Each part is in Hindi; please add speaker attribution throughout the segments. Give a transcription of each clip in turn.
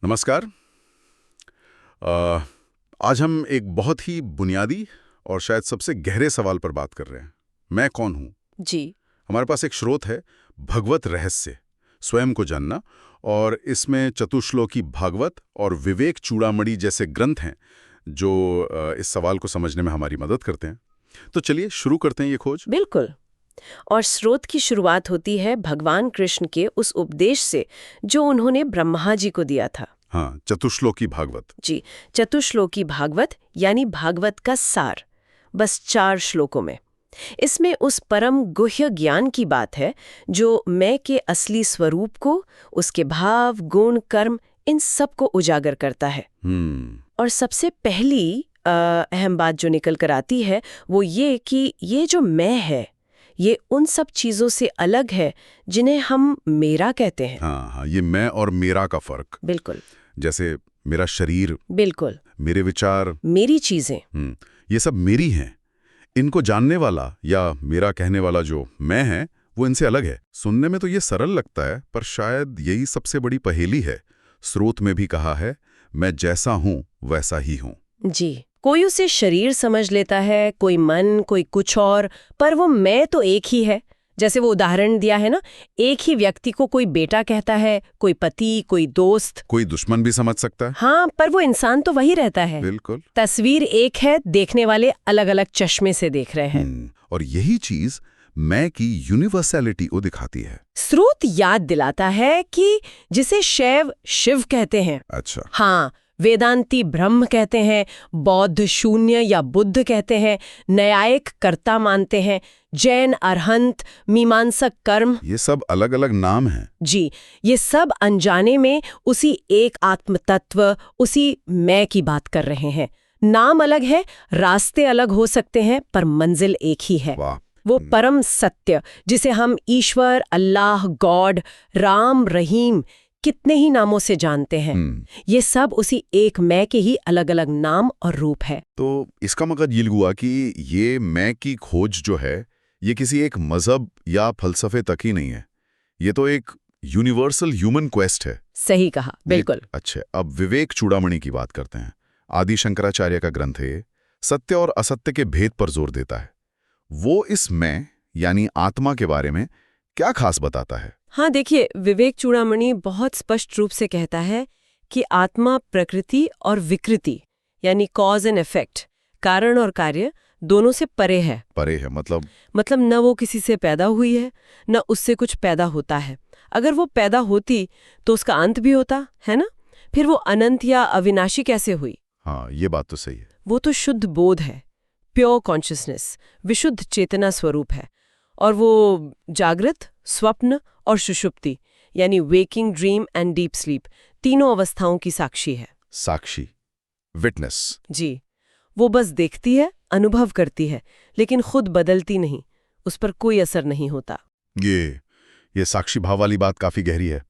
Speaker 1: नमस्कार। अ, आज हम एक बहुत ही बुनियादी और शायद सबसे गहरे सवाल पर बात कर रहे हैं। मैं कौन हूँ?
Speaker 2: जी।
Speaker 1: हमारे पास एक स्रोत है, भगवत रहस्य, स्वयं को जानना, और इसमें चतुश्लोकी भागवत और विवेक चूड़ामणि जैसे ग्रंथ हैं जो इस सवाल को समझने में हमारी मदद करते हैं। तो चलिए शुरू करते हैं ये खोज।
Speaker 2: बिल्कुल। और स्रोत की शुरुआत होती है भगवान कृष्ण के उस उपदेश से जो उन्होंने ब्रह्मा जी को दिया था।
Speaker 1: हाँ, चतुश्लोकी भागवत।
Speaker 2: जी। चतुश्लोकी भागवत यानी भागवत का सार, बस 4 श्लोकों में। इसमें उस परम गुह्य ज्ञान की बात है जो मैं के असली स्वरूप को, उसके भाव, गुण, कर्म, इन सब को उजागर करता है। और सबसे पहली अहम बात जो निकल कर आती है वो ये कि ये जो मैं है ये उन सब चीजों से अलग है जिन्हें हम मेरा कहते हैं।
Speaker 1: हाँ, ये मैं और मेरा का फर्क।
Speaker 2: बिल्कुल।
Speaker 1: जैसे मेरा शरीर,
Speaker 2: बिल्कुल।
Speaker 1: मेरे विचार,
Speaker 2: मेरी चीजें।
Speaker 1: ये सब मेरी हैं। इनको जानने वाला या मेरा कहने वाला जो मैं है वो इनसे अलग है। सुनने में तो ये सरल लगता है, पर शायद यही सबसे बड़ी पहेली है। स्रोत में भी कहा है, मैं जैसा हूं वैसा ही हूं।
Speaker 2: जी। कोई उसे शरीर समझ लेता है, कोई मन, कोई कुछ और, पर वो मैं तो एक ही है। जैसे वो उदाहरण दिया है ना, एक ही व्यक्ति को कोई बेटा कहता है, कोई पति, कोई दोस्त,
Speaker 1: कोई दुश्मन भी समझ सकता है।
Speaker 2: हाँ, पर वो इंसान तो वही रहता है।
Speaker 1: बिल्कुल।
Speaker 2: तस्वीर एक है, देखने वाले अलग अलग चश्मे से देख रहे हैं।
Speaker 1: और यही चीज मैं की यूनिवर्सैलिटी को दिखाती है।
Speaker 2: स्रोत याद दिलाता है कि जिसे शैव शिव कहते हैं,
Speaker 1: अच्छा।
Speaker 2: हाँ, वेदांती ब्रह्म कहते हैं, बौद्ध शून्य या बुद्ध कहते हैं, न्यायिक कर्ता मानते हैं, जैन अरहंत, मीमांसक कर्म,
Speaker 1: ये सब अलग अलग नाम हैं।
Speaker 2: जी, ये सब अनजाने में उसी एक आत्म तत्व, उसी मैं की बात कर रहे हैं। नाम अलग है, रास्ते अलग हो सकते हैं, पर मंजिल एक ही है।
Speaker 1: वाह।
Speaker 2: वो परम सत्य जिसे हम ईश्वर, अल्लाह, गॉड, राम, रहीम, कितने ही नामों से जानते हैं, ये सब उसी एक मैं के ही अलग अलग नाम और रूप है।
Speaker 1: तो इसका मतलब ये हुआ कि ये मैं की खोज जो है ये किसी एक मजहब या फलसफे तक ही नहीं है। ये तो एक यूनिवर्सल ह्यूमन क्वेस्ट है।
Speaker 2: सही कहा, बिल्कुल।
Speaker 1: अच्छा, अब विवेक चूड़ामणि की बात करते हैं। आदि शंकराचार्य का ग्रंथ है, सत्य और असत्य के भेद पर जोर देता है। वो इस मैं यानी आत्मा के बारे में क्या खास बताता है?
Speaker 2: हाँ, देखिए, विवेक चूड़ामणि बहुत स्पष्ट रूप से कहता है कि आत्मा प्रकृति और विकृति यानी कॉज एंड इफेक्ट, कारण और कार्य, दोनों से परे है।
Speaker 1: परे है मतलब
Speaker 2: न वो किसी से पैदा हुई है, न उससे कुछ पैदा होता है। अगर वो पैदा होती तो उसका अंत भी होता है ना, फिर वो अनंत या अविनाशी कैसे हुई?
Speaker 1: हाँ, ये बात तो सही है।
Speaker 2: वो तो शुद्ध बोध है, प्योर कॉन्शियसनेस, विशुद्ध चेतना स्वरूप है। और वो जागृत, स्वप्न और सुषुप्ति यानी waking, dream and deep sleep, तीनों अवस्थाओं की साक्षी है।
Speaker 1: साक्षी, विटनेस।
Speaker 2: जी। वो बस देखती है, अनुभव करती है, लेकिन खुद बदलती नहीं, उस पर कोई असर नहीं होता।
Speaker 1: ये साक्षी भाव वाली बात काफी गहरी है।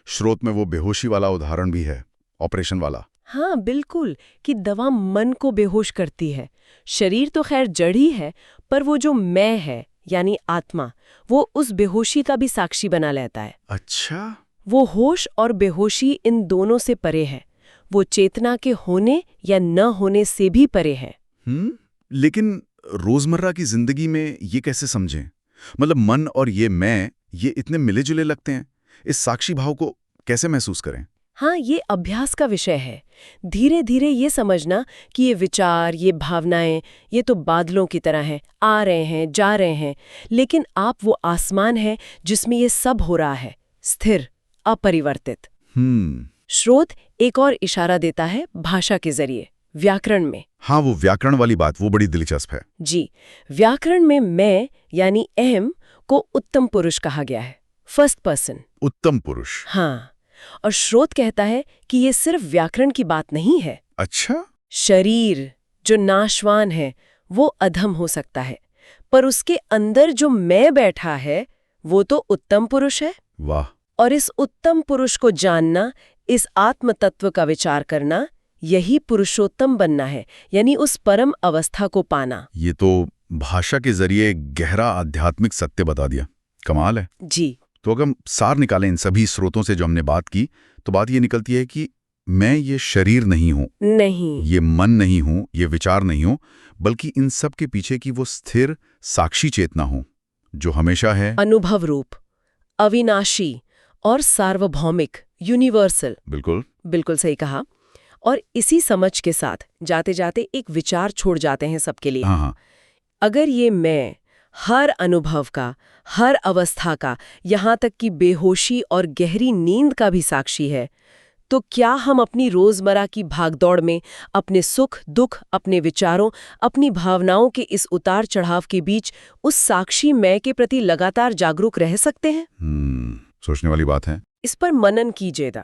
Speaker 1: स्रोत में वो बेहोशी वाला उदाहरण भी है, ऑपरेशन वाला।
Speaker 2: हाँ, बिल्कुल, कि दवा मन को बेहोश करती है। शरीर तो खैर जड़ ही है, पर वो जो मैं है यानी आत्मा, वो उस बेहोशी का भी साक्षी बना लेता है।
Speaker 1: अच्छा।
Speaker 2: वो होश और बेहोशी इन दोनों से परे है। वो चेतना के होने या न होने से भी परे है।
Speaker 1: लेकिन रोजमर्रा की जिंदगी में ये कैसे समझें? मतलब मन और ये मैं, ये इतने मिले जुले लगते हैं। इस साक्षी भाव को कैसे महसूस करें?
Speaker 2: हाँ, ये अभ्यास का विषय है। धीरे धीरे ये समझना कि ये विचार, ये भावनाएं, ये तो बादलों की तरह हैं, आ रहे हैं, जा रहे हैं, लेकिन आप वो आसमान है जिसमें ये सब हो रहा है, स्थिर, अपरिवर्तित। स्रोत एक और इशारा देता है भाषा के जरिए, व्याकरण में।
Speaker 1: हाँ, वो व्याकरण वाली बात, वो बड़ी दिलचस्प है।
Speaker 2: जी। व्याकरण में मैं यानी अहम को उत्तम पुरुष कहा गया है, फर्स्ट पर्सन।
Speaker 1: उत्तम पुरुष।
Speaker 2: हाँ, और स्रोत कहता है कि ये सिर्फ व्याकरण की बात नहीं है।
Speaker 1: अच्छा।
Speaker 2: शरीर जो नाशवान है वो अधम हो सकता है, पर उसके अंदर जो मैं बैठा है वो तो उत्तम पुरुष है।
Speaker 1: वाह।
Speaker 2: और इस उत्तम पुरुष को जानना, इस आत्म तत्व का विचार करना, यही पुरुषोत्तम बनना है, यानी उस परम अवस्था को पाना।
Speaker 1: ये तो भाषा के जरिए गहरा आध्यात्मिक सत्य बता दिया। कमाल है।
Speaker 2: जी।
Speaker 1: तो अगर हम सार निकालें इन सभी स्रोतों से जो हमने बात की, तो बात ये निकलती है कि मैं ये शरीर नहीं हूँ,
Speaker 2: नहीं।
Speaker 1: ये मन नहीं हूँ, ये विचार नहीं हूँ, बल्कि इन सब के पीछे की वो स्थिर साक्षी चेतना हूँ जो हमेशा है।
Speaker 2: अनुभव रूप, अविनाशी और सार्वभौमिक, यूनिवर्सल।
Speaker 1: बिल्कुल।
Speaker 2: बिल्कुल सही कहा। और इसी समझ के साथ जाते जाते एक विचार छोड़ जाते हैं सबके लिए।
Speaker 1: हाँ हाँ।
Speaker 2: अगर ये मैं हर अनुभव का, हर अवस्था का, यहाँ तक कि बेहोशी और गहरी नींद का भी साक्षी है, तो क्या हम अपनी रोजमर्रा की भागदौड़ में अपने सुख दुख, अपने विचारों, अपनी भावनाओं के इस उतार चढ़ाव के बीच उस साक्षी मैं के प्रति लगातार जागरूक रह सकते हैं?
Speaker 1: सोचने वाली बात है।
Speaker 2: इस पर मनन कीजिएगा।